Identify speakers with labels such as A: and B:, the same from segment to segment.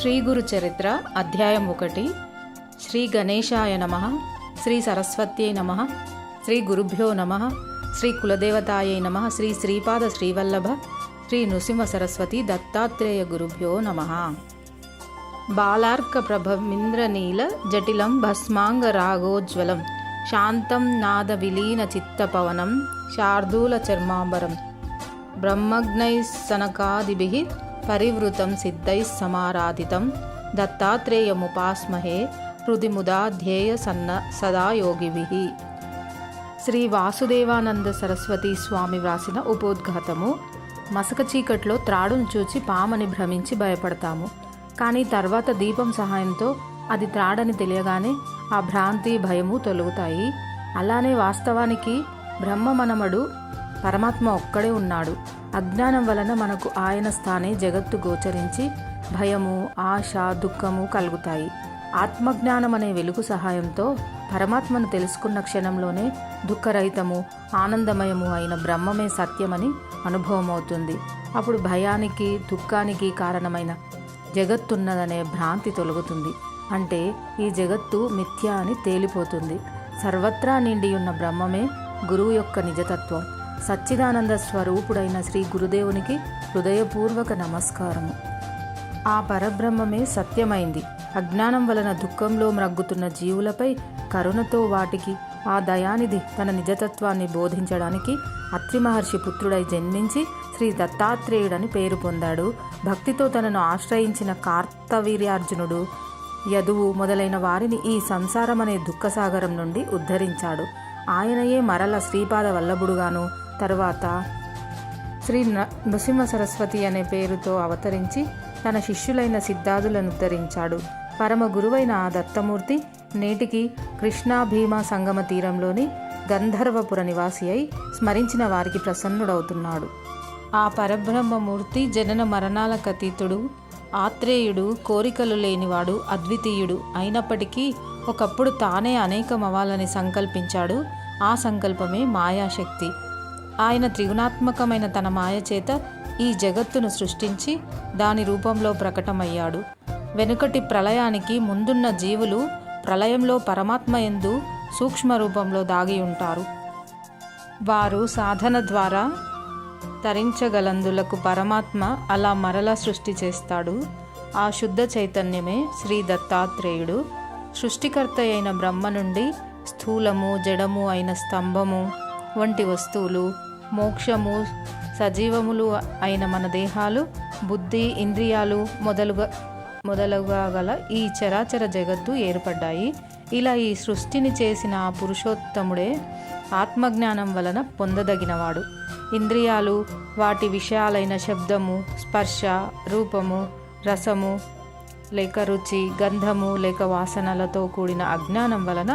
A: శ్రీ గురు చరిత్ర అధ్యాయం 1. శ్రీ గణేశాయ నమః. శ్రీ సరస్వత్యై నమః. శ్రీ గురుభ్యో నమః. శ్రీ కులదేవతాయై నమః. శ్రీ శ్రీపాద శ్రీవల్లభ శ్రీ నృసింహ సరస్వతి దత్తాత్రేయ గురుభ్యో నమః. బాలార్క ప్రభమింద్రనీల జటిలం భస్మాంగ రాగోజ్వలం శాంతం నాద విలీన చిత్తపవనం శార్దూల చర్మాంబరం బ్రహ్మజ్ఞై సనకాదిభిః పరివృతం సిద్ధైః సమారాధితం దత్తాత్రేయముపాస్మహే హృది ముదా ధ్యేయ సదా యోగిభిః. శ్రీ వాసుదేవానంద సరస్వతి స్వామి వ్రాసిన ఉపోద్ఘాతము. మసక చీకట్లో త్రాడును చూచి పామని భ్రమించి భయపడతాము. కానీ తర్వాత దీపం సహాయంతో అది త్రాడని తెలియగానే ఆ భ్రాంతి భయము తొలగుతాయి. అలానే వాస్తవానికి బ్రహ్మమనమడు పరమాత్మ ఒక్కడే ఉన్నాడు. అజ్ఞానం వలన మనకు ఆయన స్థానే జగత్తు గోచరించి భయము, ఆశ, దుఃఖము కలుగుతాయి. ఆత్మజ్ఞానం అనే వెలుగు సహాయంతో పరమాత్మను తెలుసుకున్న క్షణంలోనే దుఃఖరహితము, ఆనందమయము అయిన బ్రహ్మమే సత్యమని అనుభవమవుతుంది. అప్పుడు భయానికి, దుఃఖానికి కారణమైన జగత్తున్నదనే భ్రాంతి తొలగుతుంది. అంటే ఈ జగత్తు మిథ్య అని తేలిపోతుంది. సర్వత్రా నిండి ఉన్న బ్రహ్మమే గురువు యొక్క నిజతత్వం. సచ్చిదానంద స్వరూపుడైన శ్రీ గురుదేవునికి హృదయపూర్వక నమస్కారము. ఆ పరబ్రహ్మమే సత్యమైంది. అజ్ఞానం వలన దుఃఖంలో మ్రగ్గుతున్న జీవులపై కరుణతో వాటికి ఆ దయానిధి తన నిజతత్వాన్ని బోధించడానికి అత్రి మహర్షి పుత్రుడై జన్మించి శ్రీ దత్తాత్రేయుడని పేరు పొందాడు. భక్తితో తనను ఆశ్రయించిన కార్తవీర్యార్జునుడు, యదువు మొదలైన వారిని ఈ సంసారమనే దుఃఖసాగరం నుండి ఉద్ధరించాడు. ఆయనయే మరల శ్రీపాద వల్లభుడుగాను, తరువాత శ్రీ నృసింహ సరస్వతి అనే పేరుతో అవతరించి తన శిష్యులైన సిద్ధాదులను ఉద్ధరించాడు. పరమ గురువైన ఆ దత్తమూర్తి నేటికి కృష్ణా భీమా సంగమ తీరంలోని గంధర్వపుర నివాసి అయి స్మరించిన వారికి ప్రసన్నుడవుతున్నాడు. ఆ పరబ్రహ్మమూర్తి జనన మరణాలకు అతీతుడు, ఆత్రేయుడు, కోరికలు లేనివాడు, అద్వితీయుడు అయినప్పటికీ ఒకప్పుడు తానే అనేకమవ్వాలని సంకల్పించాడు. ఆ సంకల్పమే మాయాశక్తి. ఆయన త్రిగుణాత్మకమైన తన మాయ చేత ఈ జగత్తును సృష్టించి దాని రూపంలో ప్రకటమయ్యాడు. వెనుకటి ప్రళయానికి ముందున్న జీవులు ప్రళయంలో పరమాత్మ యందు సూక్ష్మ రూపంలో దాగి ఉంటారు. వారు సాధన ద్వారా తరించగలందులకు పరమాత్మ అలా మరలా సృష్టి చేస్తాడు. ఆ శుద్ధ చైతన్యమే శ్రీ దత్తాత్రేయుడు. సృష్టికర్త అయిన బ్రహ్మ నుండి స్థూలము, జడము అయిన స్తంభము వంటి వస్తువులు, మోక్షము, సజీవములు అయిన మన దేహాలు, బుద్ధి, ఇంద్రియాలు మొదలుగా గల ఈ చరాచర జగత్తు ఏర్పడ్డాయి. ఇలా ఈ సృష్టిని చేసిన ఆ పురుషోత్తముడే ఆత్మజ్ఞానం వలన పొందదగినవాడు. ఇంద్రియాలు వాటి విషయాలైన శబ్దము, స్పర్శ, రూపము, రసము లేక రుచి, గంధము లేక వాసనలతో కూడిన అజ్ఞానం వలన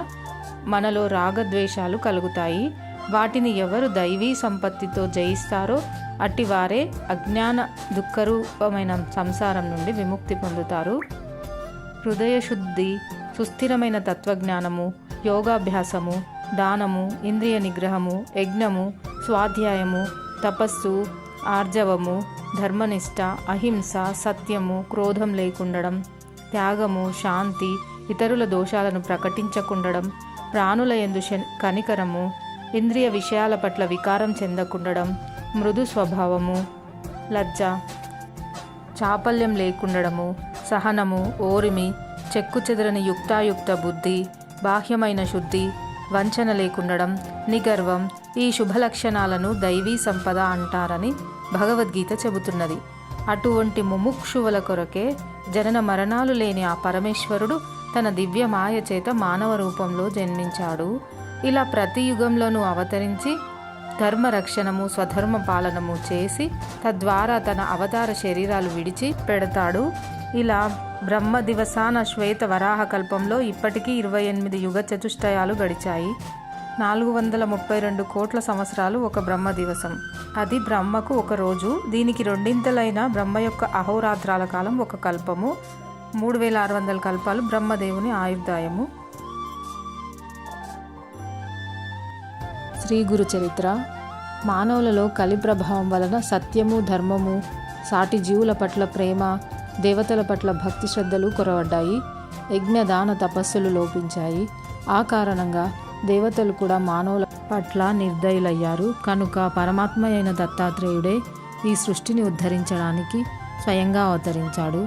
A: మనలో రాగద్వేషాలు కలుగుతాయి. వాటిని ఎవరు దైవీ సంపత్తితో జయిస్తారో అట్టివారే అజ్ఞాన దుఃఖరూపమైన సంసారం నుండి విముక్తి పొందుతారు. హృదయశుద్ధి, సుస్థిరమైన తత్వజ్ఞానము, యోగాభ్యాసము, దానము, ఇంద్రియ నిగ్రహము, యజ్ఞము, స్వాధ్యాయము, తపస్సు, ఆర్జవము, ధర్మనిష్ట, అహింస, సత్యము, క్రోధం లేకుండడం, త్యాగము, శాంతి, ఇతరుల దోషాలను ప్రకటించకుండడం, ప్రాణుల యందు కనికరము, ఇంద్రియ విషయాల పట్ల వికారం చెందకుండడం, మృదు స్వభావము, లజ్జ, చాపల్యం లేకుండడము, సహనము, ఓరిమి, చెక్కుచెదరని యుక్తాయుక్త బుద్ధి, బాహ్యమైన శుద్ధి, వంచన లేకుండడం, నిగర్వం, ఈ శుభ లక్షణాలను దైవీ సంపద అంటారని భగవద్గీత చెబుతున్నది. అటువంటి ముముక్షువుల కొరకే జనన మరణాలు లేని ఆ పరమేశ్వరుడు తన దివ్య మాయ చేత మానవ రూపంలో జన్మించాడు. ఇలా ప్రతి యుగంలోనూ అవతరించి ధర్మరక్షణము, స్వధర్మ పాలనము చేసి తద్వారా తన అవతార శరీరాలు విడిచి పెడతాడు. ఇలా బ్రహ్మ దివసాన శ్వేత వరాహ కల్పంలో ఇప్పటికీ 28 యుగ చతుష్టయాలు గడిచాయి. 432 కోట్ల సంవత్సరాలు ఒక బ్రహ్మ దివసం. అది బ్రహ్మకు ఒక రోజు. దీనికి రెండింతలైన బ్రహ్మ యొక్క అహోరాత్రాల కాలం ఒక కల్పము. 3600 కల్పాలు బ్రహ్మదేవుని ఆయుర్దాయము. శ్రీ గురు చరిత్ర. మానవులలో కలి ప్రభావం వలన సత్యము, ధర్మము, సాటి జీవుల పట్ల ప్రేమ, దేవతల పట్ల భక్తి శ్రద్ధలు కొరవడ్డాయి. యజ్ఞదాన తపస్సులు లోపించాయి. ఆ కారణంగా దేవతలు కూడా మానవుల పట్ల నిర్దయులయ్యారు. కనుక పరమాత్మ అయిన దత్తాత్రేయుడే ఈ సృష్టిని ఉద్ధరించడానికి స్వయంగా అవతరించాడు.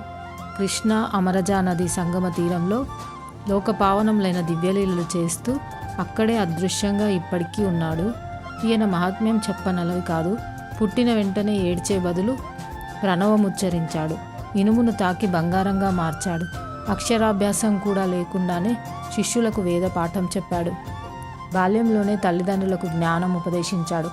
A: కృష్ణ అమరజా నది సంగమ తీరంలో లోకపావనములైన దివ్యలీలలు చేస్తూ అక్కడే అదృశ్యంగా ఇప్పటికీ ఉన్నాడు. ఈయన మహాత్మ్యం చెప్పనలవి కాదు. పుట్టిన వెంటనే ఏడ్చే బదులు ప్రణవముచ్చరించాడు. ఇనుమును తాకి బంగారంగా మార్చాడు. అక్షరాభ్యాసం కూడా లేకుండానే శిష్యులకు వేద పాఠం చెప్పాడు. బాల్యంలోనే తల్లిదండ్రులకు జ్ఞానం ఉపదేశించాడు.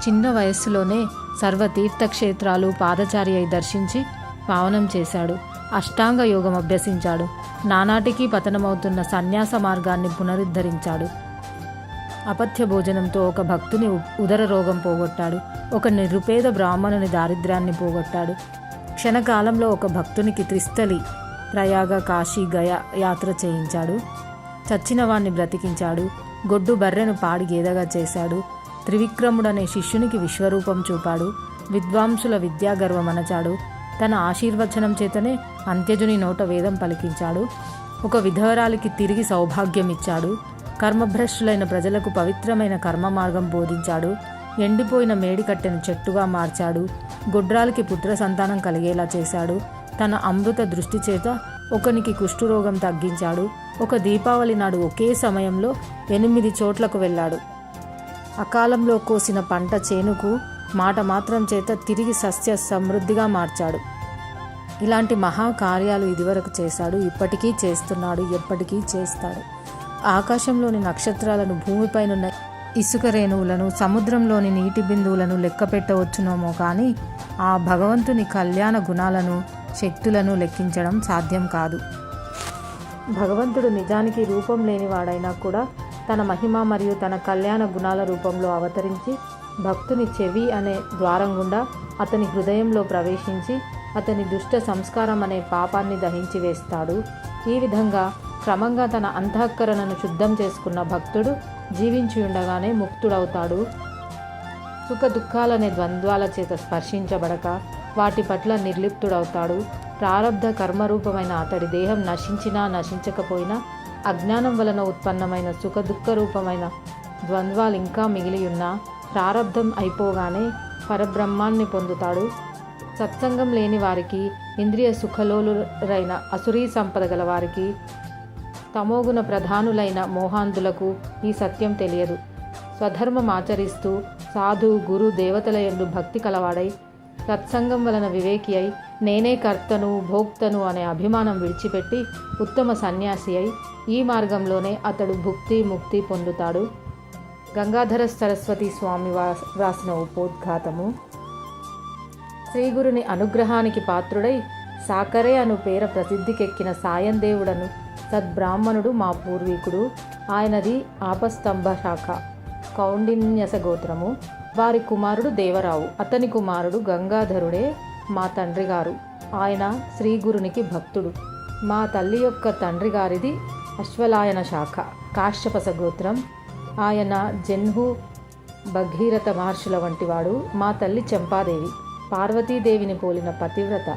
A: చిన్న వయస్సులోనే సర్వ తీర్థక్షేత్రాలు పాదచారి అయి దర్శించి పావనం చేశాడు. అష్టాంగ యోగం అభ్యసించాడు. నానాటికి పతనమవుతున్న సన్యాస మార్గాన్ని పునరుద్ధరించాడు. అపథ్య భోజనంతో ఒక భక్తుని ఉదర రోగం పోగొట్టాడు. ఒక నిరుపేద బ్రాహ్మణుని దారిద్ర్యాన్ని పోగొట్టాడు. క్షణకాలంలో ఒక భక్తునికి త్రిస్థలి ప్రయాగ కాశీ గయ యాత్ర చేయించాడు. చచ్చిన వాణ్ణి బ్రతికించాడు. గొడ్డు బర్రెను పాడి గేదగా చేశాడు. త్రివిక్రముడనే శిష్యునికి విశ్వరూపం చూపాడు. విద్వాంసుల విద్యాగర్వమనచాడు. తన ఆశీర్వచనం చేతనే అంత్యజుని నోట వేదం పలికించాడు. ఒక విధవరాలికి తిరిగి సౌభాగ్యం ఇచ్చాడు. కర్మభ్రష్టులైన ప్రజలకు పవిత్రమైన కర్మ మార్గం బోధించాడు. ఎండిపోయిన మేడికట్టెను చెట్టుగా మార్చాడు. గొడ్రాలికి పుత్ర సంతానం కలిగేలా చేశాడు. తన అమృత దృష్టి చేత ఒకనికి కుష్ఠురోగం తగ్గించాడు. ఒక దీపావళి నాడు ఒకే సమయంలో 8 చోట్లకు వెళ్ళాడు. అకాలంలో కోసిన పంట చేనుకు మాట మాత్రం చేత తిరిగి సస్య సమృద్ధిగా మార్చాడు. ఇలాంటి మహాకార్యాలు ఇదివరకు చేశాడు, ఇప్పటికీ చేస్తున్నాడు, ఎప్పటికీ చేస్తాడు. ఆకాశంలోని నక్షత్రాలను, భూమిపైనున్న ఇసుక రేణువులను, సముద్రంలోని నీటి బిందువులను లెక్క పెట్టవచ్చునేమో కానీ ఆ భగవంతుని కళ్యాణ గుణాలను, శక్తులను లెక్కించడం సాధ్యం కాదు. భగవంతుడు నిజానికి రూపం లేనివాడైనా కూడా తన మహిమ మరియు తన కళ్యాణ గుణాల రూపంలో అవతరించి భక్తుని చెవి అనే ద్వారం గుండా అతని హృదయంలో ప్రవేశించి అతని దుష్ట సంస్కారం అనే పాపాన్ని దహించి వేస్తాడు. ఈ విధంగా క్రమంగా తన అంతఃకరణను శుద్ధం చేసుకున్న భక్తుడు జీవించి ఉండగానే ముక్తుడవుతాడు. సుఖ దుఃఖాలనే ద్వంద్వాల చేత స్పర్శించబడక వాటి పట్ల నిర్లిప్తుడవుతాడు. ప్రారబ్ధ కర్మరూపమైన అతడి దేహం నశించినా నశించకపోయినా అజ్ఞానం వలన ఉత్పన్నమైన సుఖ దుఃఖ రూపమైన ద్వంద్వాలు ఇంకా మిగిలి ఉన్నా ప్రారబ్ధం అయిపోగానే పరబ్రహ్మాన్ని పొందుతాడు. సత్సంగం లేని వారికి, ఇంద్రియ సుఖలోలురైన అసురీ సంపద గల వారికి, తమోగుణ ప్రధానులైన మోహాంధులకు ఈ సత్యం తెలియదు. స్వధర్మం ఆచరిస్తూ సాధు, గురు, దేవతల యందు భక్తి కలవాడై సత్సంగం వలన వివేకి అయి నేనే కర్తను, భోక్తను అనే అభిమానం విడిచిపెట్టి ఉత్తమ సన్యాసి అయి ఈ మార్గంలోనే అతడు భుక్తి, ముక్తి పొందుతాడు. గంగాధర సరస్వతి స్వామి వ్రాసిన ఉపోద్ఘాతము. శ్రీగురుని అనుగ్రహానికి పాత్రుడై సాకరే అను పేర ప్రసిద్ధికెక్కిన సాయందేవుడను సద్బ్రాహ్మణుడు మా పూర్వీకుడు. ఆయనది ఆపస్తంభ శాఖ, కౌండిన్యస గోత్రము. వారి కుమారుడు దేవరావు, అతని కుమారుడు గంగాధరుడే మా తండ్రి గారు. ఆయన శ్రీగురునికి భక్తుడు. మా తల్లి యొక్క తండ్రి గారిది అశ్వలాయన శాఖ, కాశ్యపస గోత్రం. ఆయన జన్హు, భగీరథ మహర్షుల వంటివాడు. మా తల్లి చంపాదేవి, పార్వతీదేవిని పోలిన పతివ్రత.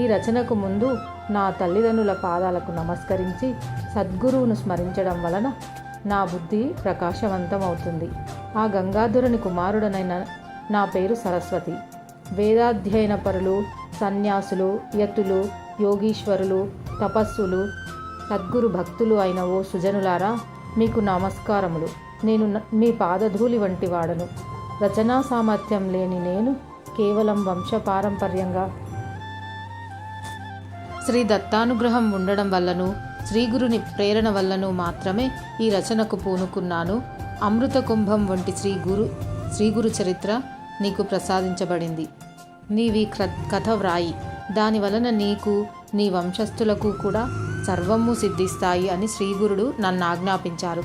A: ఈ రచనకు ముందు నా తల్లిదండ్రుల పాదాలకు నమస్కరించి సద్గురువును స్మరించడం వలన నా బుద్ధి ప్రకాశవంతమవుతుంది. ఆ గంగాధరుని కుమారుడనైన నా పేరు సరస్వతి. వేదాధ్యయన పరులు, సన్యాసులు, యతులు, యోగీశ్వరులు, తపస్సులు, సద్గురు భక్తులు అయిన ఓ సుజనులారా, మీకు నమస్కారములు. నేను మీ పాదధూళి వంటి వాడను. రచనా సామర్థ్యం లేని నేను కేవలం వంశపారంపర్యంగా శ్రీ దత్తానుగ్రహం ఉండడం వల్లను, శ్రీగురుని ప్రేరణ వల్లను మాత్రమే ఈ రచనకు పూనుకున్నాను. అమృత కుంభం వంటి శ్రీగురు చరిత్ర నీకు ప్రసాదించబడింది. నీవి కథ వ్రాయి, దాని వలన నీకు, నీ వంశస్థులకు కూడా సర్వము సిద్ధిస్తాయి అని శ్రీగురుడు నన్ను ఆజ్ఞాపించారు.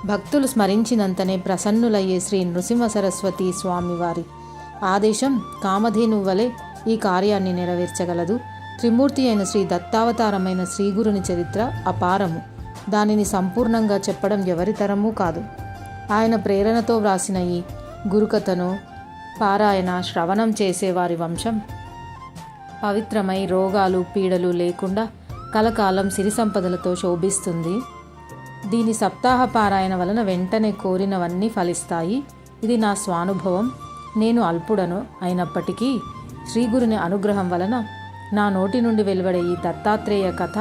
A: భక్తులు స్మరించినంతనే ప్రసన్నులయ్యే శ్రీ నృసింహ సరస్వతి స్వామివారి ఆదేశం కామధేను వలె ఈ కార్యాన్ని నెరవేర్చగలదు. త్రిమూర్తి అయిన శ్రీ దత్తావతారమైన శ్రీగురుని చరిత్ర అపారము. దానిని సంపూర్ణంగా చెప్పడం ఎవరితరమూ కాదు. ఆయన ప్రేరణతో వ్రాసిన ఈ గురుకథను పారాయణ, శ్రవణం చేసేవారి వంశం పవిత్రమై రోగాలు పీడలు లేకుండా కలకాలం సిరి సంపదలతో శోభిస్తుంది. దీని సప్తాహ పారాయణ వలన వెంటనే కోరినవన్నీ ఫలిస్తాయి. ఇది నా స్వానుభవం. నేను అల్పుడను అయినప్పటికీ శ్రీగురుని అనుగ్రహం వలన నా నోటి నుండి వెలువడే ఈ దత్తాత్రేయ కథ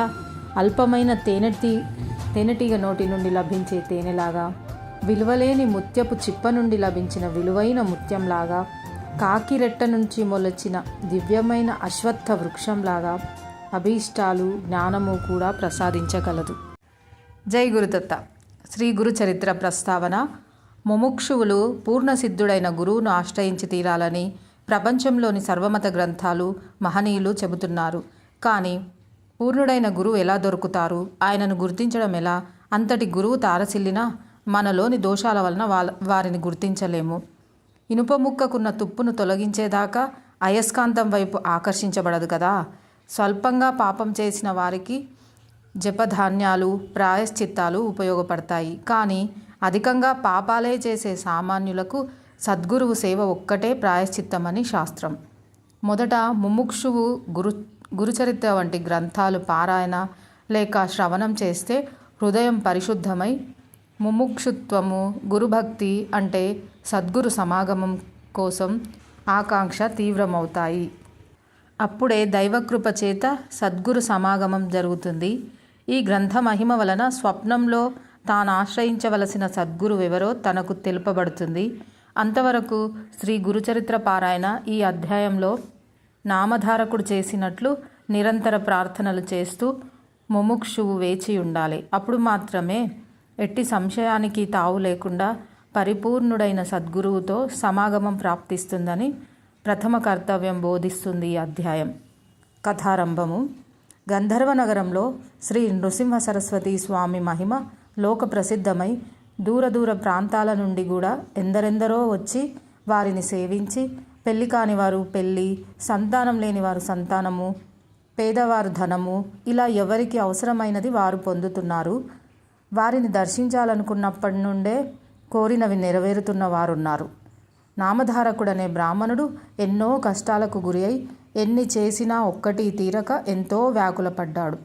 A: అల్పమైన తేనెటీగ నోటి నుండి లభించే తేనెలాగా, విలువలేని ముత్యపు చిప్ప నుండి లభించిన విలువైన ముత్యంలాగా, కాకిరెట్ట నుంచి మొలచిన దివ్యమైన అశ్వత్థ వృక్షంలాగా అభీష్టాలు జ్ఞానము కూడా ప్రసాదించగలదు. జై గురుదత్త. శ్రీ గురు చరిత్ర ప్రస్తావన. ముముక్షువులు పూర్ణసిద్ధుడైన గురువును ఆశ్రయించి తీరాలని ప్రపంచంలోని సర్వమత గ్రంథాలు మహనీయులు చెబుతున్నారు. కానీ పూర్ణుడైన గురువు ఎలా దొరుకుతారు? ఆయనను గుర్తించడం ఎలా? అంతటి గురువు తారసిల్లినా మనలోని దోషాల వలన వారిని గుర్తించలేము. ఇనుప ముక్కకున్న తుప్పును తొలగించేదాకా అయస్కాంతం వైపు ఆకర్షించబడదు కదా. స్వల్పంగా పాపం చేసిన వారికి జపధాన్యాలు ప్రాయశ్చిత్తాలు ఉపయోగపడతాయి. కానీ అధికంగా పాపాలే చేసే సామాన్యులకు సద్గురువు సేవ ఒక్కటే ప్రాయశ్చిత్తమని శాస్త్రం. మొదట ముముక్షువు గురుచరిత్ర వంటి గ్రంథాలు పారాయణ లేక శ్రవణం చేస్తే హృదయం పరిశుద్ధమై ముముక్షుత్వము, గురుభక్తి అంటే సద్గురు సమాగమం కోసం ఆకాంక్ష తీవ్రమవుతాయి. అప్పుడే దైవకృప చేత సద్గురు సమాగమం జరుగుతుంది. ఈ గ్రంథ మహిమ వలన స్వప్నంలో తాను ఆశ్రయించవలసిన సద్గురువెవరో తనకు తెలుపబడుతుంది. అంతవరకు శ్రీ గురుచరిత్ర పారాయణ ఈ అధ్యాయంలో నామధారకుడు చేసినట్లు నిరంతర ప్రార్థనలు చేస్తూ ముముక్షువు వేచి ఉండాలి. అప్పుడు మాత్రమే ఎట్టి సంశయానికి తావు లేకుండా పరిపూర్ణుడైన సద్గురువుతో సమాగమం ప్రాప్తిస్తుందని ప్రథమ కర్తవ్యం బోధిస్తుంది ఈ అధ్యాయం. కథారంభము. గంధర్వ నగరంలో శ్రీ నృసింహ సరస్వతి స్వామి మహిమ లోక ప్రసిద్ధమై దూర ప్రాంతాల నుండి కూడా ఎందరెందరో వచ్చి వారిని సేవించి పెళ్లి కానివారు పెళ్ళి, సంతానం లేనివారు సంతానము, పేదవారు ధనము, ఇలా ఎవరికి అవసరమైనది వారు పొందుతున్నారు. వారిని దర్శించాలనుకున్నప్పటి నుండే కోరినవి నెరవేరుతున్న వారున్నారు. నామధారకుడనే బ్రాహ్మణుడు ఎన్నో కష్టాలకు గురి అయి ఎన్ని చేసినా ఒక్కటి తీరక ఎంతో వ్యాకులపడ్డాడు.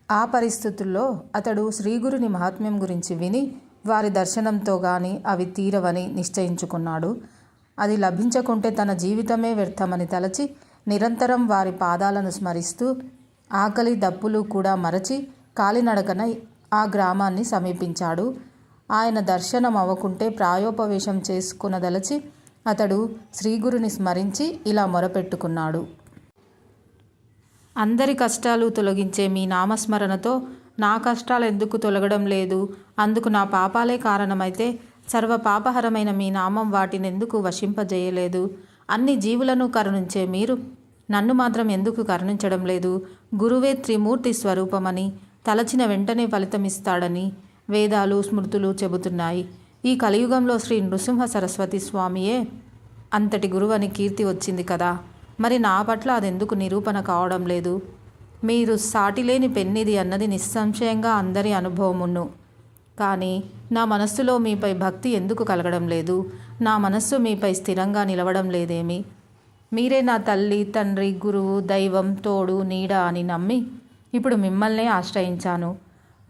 A: ఆ పరిస్థితుల్లో అతడు శ్రీగురుని మహాత్మ్యం గురించి విని వారి దర్శనంతో గాని అవి తీరవని నిశ్చయించుకున్నాడు. అది లభించకుంటే తన జీవితమే వ్యర్థమని తలచి నిరంతరం వారి పాదాలను స్మరిస్తూ ఆకలి దప్పులు కూడా మరచి కాలినడకన ఆ గ్రామాన్ని సమీపించాడు. ఆయన దర్శనం అవ్వకుంటే ప్రాయోపవేశం చేసుకునదలచి అతడు శ్రీగురుని స్మరించి ఇలా మొరపెట్టుకున్నాడు. అందరి కష్టాలు తొలగించే మీ నామస్మరణతో నా కష్టాలు ఎందుకు తొలగడం లేదు? అందుకు నా పాపాలే కారణమైతే సర్వ పాపహరమైన మీ నామం వాటినెందుకు వశింపజేయలేదు? అన్ని జీవులను కరుణించే మీరు నన్ను మాత్రం ఎందుకు కరుణించడం లేదు? గురువే త్రిమూర్తి స్వరూపమని, తలచిన వెంటనే ఫలితమిస్తాడని వేదాలు స్మృతులు చెబుతున్నాయి. ఈ కలియుగంలో శ్రీ నృసింహ సరస్వతి స్వామియే అంతటి గురువని కీర్తి వచ్చింది కదా. మరి నా పట్ల అదెందుకు నిరూపణ కావడం లేదు? మీరు సాటిలేని పెన్నిది అన్నది నిస్సంశయంగా అందరి అనుభవమును. కానీ నా మనస్సులో మీపై భక్తి ఎందుకు కలగడం లేదు? నా మనస్సు మీపై స్థిరంగా నిలవడం లేదేమి? మీరే నా తల్లి, తండ్రి, గురువు, దైవం, తోడు, నీడ అని నమ్మి ఇప్పుడు మిమ్మల్నే ఆశ్రయించాను.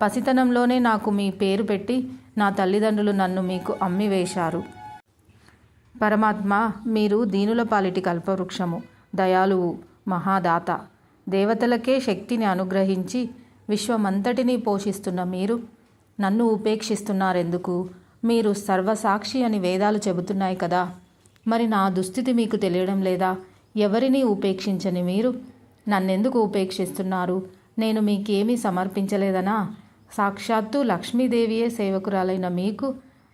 A: పసితనంలోనే నాకు మీ పేరు పెట్టి నా తల్లిదండ్రులు నన్ను మీకు అమ్మి వేశారు. పరమాత్మ, మీరు దీనుల పాలిటి కల్పవృక్షము, దయాళువు, మహాదాత, దేవతలకే శక్తిని అనుగ్రహించి విశ్వమంతటినీ పోషిస్తున్న మీరు నన్ను ఉపేక్షిస్తున్నారెందుకు? మీరు సర్వసాక్షి అని వేదాలు చెబుతున్నాయి కదా. మరి నా దుస్థితి మీకు తెలియడం లేదా? ఎవరినీ ఉపేక్షించని మీరు నన్నెందుకు ఉపేక్షిస్తున్నారు? నేను మీకేమీ సమర్పించలేదనా? సాక్షాత్తు లక్ష్మీదేవియే సేవకురాలైన మీకు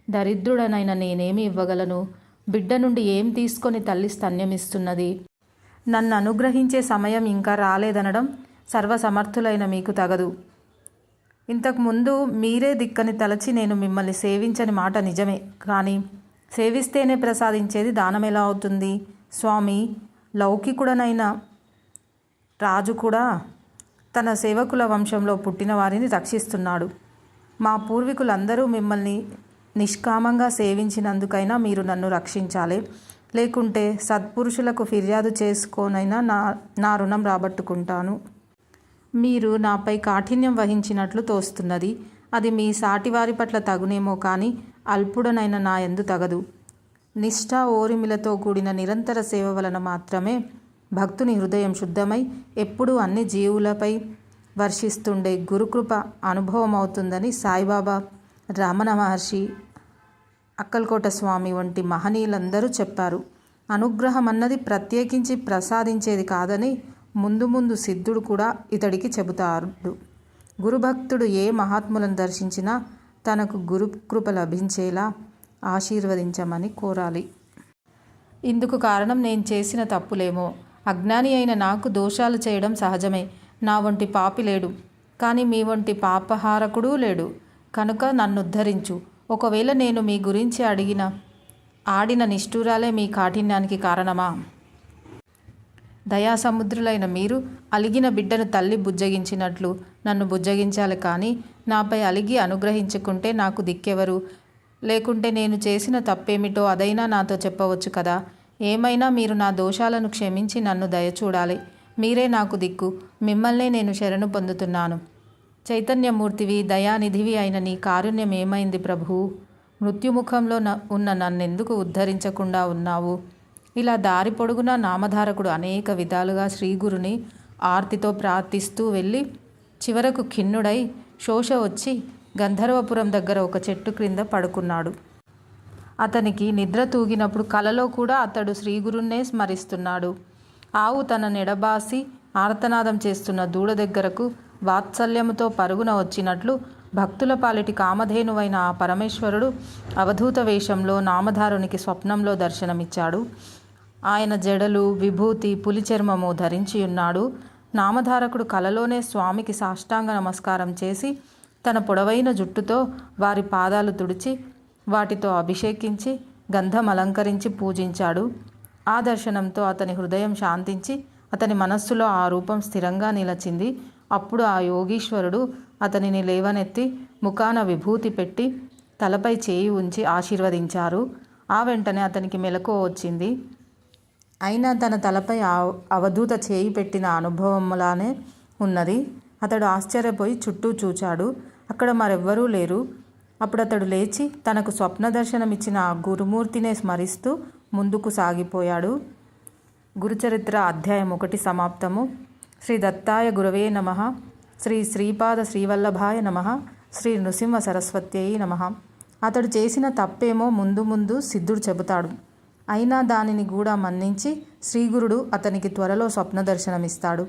A: దరిద్రుడనైన నేనేమి ఇవ్వగలను? బిడ్డ నుండి ఏం తీసుకొని తల్లి స్తన్యమిస్తున్నది? నన్ను అనుగ్రహించే సమయం ఇంకా రాలేదనడం సర్వసమర్థులైన మీకు తగదు. ఇంతకుముందు మీరే దిక్కని తలచి నేను మిమ్మల్ని సేవించని మాట నిజమే. కానీ సేవిస్తేనే ప్రసాదించేది దానం ఎలా అవుతుంది? స్వామి, లౌకికుడనైన రాజు కూడా తన సేవకుల వంశంలో పుట్టిన వారిని రక్షిస్తున్నాడు. మా పూర్వీకులందరూ మిమ్మల్ని నిష్కామంగా సేవించినందుకైనా మీరు నన్ను రక్షించాలి. లేకుంటే సత్పురుషులకు ఫిర్యాదు చేసుకోనైనా నా రుణం రాబట్టుకుంటాను. మీరు నాపై కాఠిన్యం వహించినట్లు తోస్తున్నది. అది మీ సాటివారి పట్ల తగునేమో కానీ అల్పుడనైన నా యందు తగదు. నిష్ఠ ఓరిమిలతో కూడిన నిరంతర సేవ వలన మాత్రమే భక్తుని హృదయం శుద్ధమై ఎప్పుడూ అన్ని జీవులపై వర్షిస్తుండే గురుకృప అనుభవం అవుతుందని సాయిబాబా, రమణ మహర్షి, అక్కల్కోట స్వామి వంటి మహనీయులందరూ చెప్పారు. అనుగ్రహం అన్నది ప్రత్యేకించి ప్రసాదించేది కాదని ముందు ముందు సిద్ధుడు కూడా ఇతడికి చెబుతాడు. గురుభక్తుడు ఏ మహాత్ములను దర్శించినా తనకు గురుకృప లభించేలా ఆశీర్వదించమని కోరాలి. ఇందుకు కారణం నేను చేసిన తప్పులేమో. అజ్ఞాని అయిన నాకు దోషాలు చేయడం సహజమే. నా వంటి పాపి లేడు, కానీ మీ వంటి పాపహారకుడూ లేడు. కనుక నన్ను ఉద్ధరించు. ఒకవేళ నేను మీ గురించి ఆడిన నిష్ఠూరాలే మీ కాఠిన్యానికి కారణమా? దయాసముద్రులైన మీరు అలిగిన బిడ్డను తల్లి బుజ్జగించినట్లు నన్ను బుజ్జగించాలి, కానీ నాపై అలిగి అనుగ్రహించుకుంటే నాకు దిక్కెవరు? లేకుంటే నేను చేసిన తప్పేమిటో అదైనా నాతో చెప్పవచ్చు కదా. ఏమైనా మీరు నా దోషాలను క్షమించి నన్ను దయచూడాలి. మీరే నాకు దిక్కు. మిమ్మల్నే నేను శరణు పొందుతున్నాను. చైతన్యమూర్తివి, దయానిధివి అయిన నీ కారుణ్యం ఏమైంది ప్రభూ? మృత్యుముఖంలో ఉన్న నన్నెందుకు ఉద్ధరించకుండా ఉన్నావు? ఇలా దారి పొడుగునా నామధారకుడు అనేక విధాలుగా శ్రీగురుని ఆర్తితో ప్రార్థిస్తూ వెళ్ళి చివరకు ఖిన్నుడై శోష వచ్చి గంధర్వపురం దగ్గర ఒక చెట్టు క్రింద పడుకున్నాడు. అతనికి నిద్ర తూగినప్పుడు కలలో కూడా అతడు శ్రీగురున్నే స్మరిస్తున్నాడు. ఆవు తన నెడబాసి ఆర్తనాదం చేస్తున్న దూడ దగ్గరకు వాత్సల్యముతో పరుగున వచ్చినట్లు భక్తుల పాలిటి కామధేనువైన ఆ పరమేశ్వరుడు అవధూత వేషంలో నామధారునికి స్వప్నంలో దర్శనమిచ్చాడు. ఆయన జడలు, విభూతి, పులి చర్మము ధరించి ఉన్నాడు. నామధారకుడు కలలోనే స్వామికి సాష్టాంగ నమస్కారం చేసి తన పొడవైన జుట్టుతో వారి పాదాలు తుడిచి వాటితో అభిషేకించి గంధం అలంకరించి పూజించాడు. ఆ దర్శనంతో అతని హృదయం శాంతించి అతని మనస్సులో ఆ రూపం స్థిరంగా నిలచింది. అప్పుడు ఆ యోగీశ్వరుడు అతనిని లేవనెత్తి ముఖాన విభూతి పెట్టి తలపై చేయి ఉంచి ఆశీర్వదించారు. ఆ వెంటనే అతనికి మెలకువ వచ్చింది. అయినా తన తలపై అవధూత చేయి పెట్టిన అనుభవంలానే ఉన్నది. అతడు ఆశ్చర్యపోయి చుట్టూ చూచాడు. అక్కడ మరెవ్వరూ లేరు. అప్పుడు అతడు లేచి తనకు స్వప్న దర్శనమిచ్చిన ఆ గురుమూర్తినే స్మరిస్తూ ముందుకు సాగిపోయాడు. గురుచరిత్ర అధ్యాయం 1 సమాప్తము. శ్రీ దత్తాయ గురవే నమః. శ్రీ శ్రీపాద శ్రీవల్లభాయ నమః. శ్రీ నృసింహ సరస్వత్యై నమః. అతడు చేసిన తప్పేమో ముందు ముందు సిద్ధుడు చెబుతాడు. అయినా దానిని కూడా మన్నించి శ్రీగురుడు అతనికి త్వరలో స్వప్న దర్శనమిస్తాడు.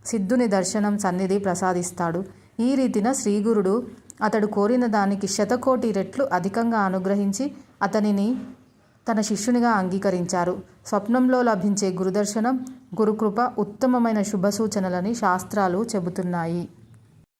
A: సిద్ధుని దర్శనం సన్నిధి ప్రసాదిస్తాడు. ఈ రీతిన శ్రీగురుడు అతడు కోరిన దానికి 100,000,000 రెట్లు అధికంగా అనుగ్రహించి అతనిని తన శిష్యునిగా అంగీకరించారు. స్వప్నంలో లభించే గురుదర్శనం, గురుకృప ఉత్తమమైన శుభ సూచనలని శాస్త్రాలు చెబుతున్నాయి.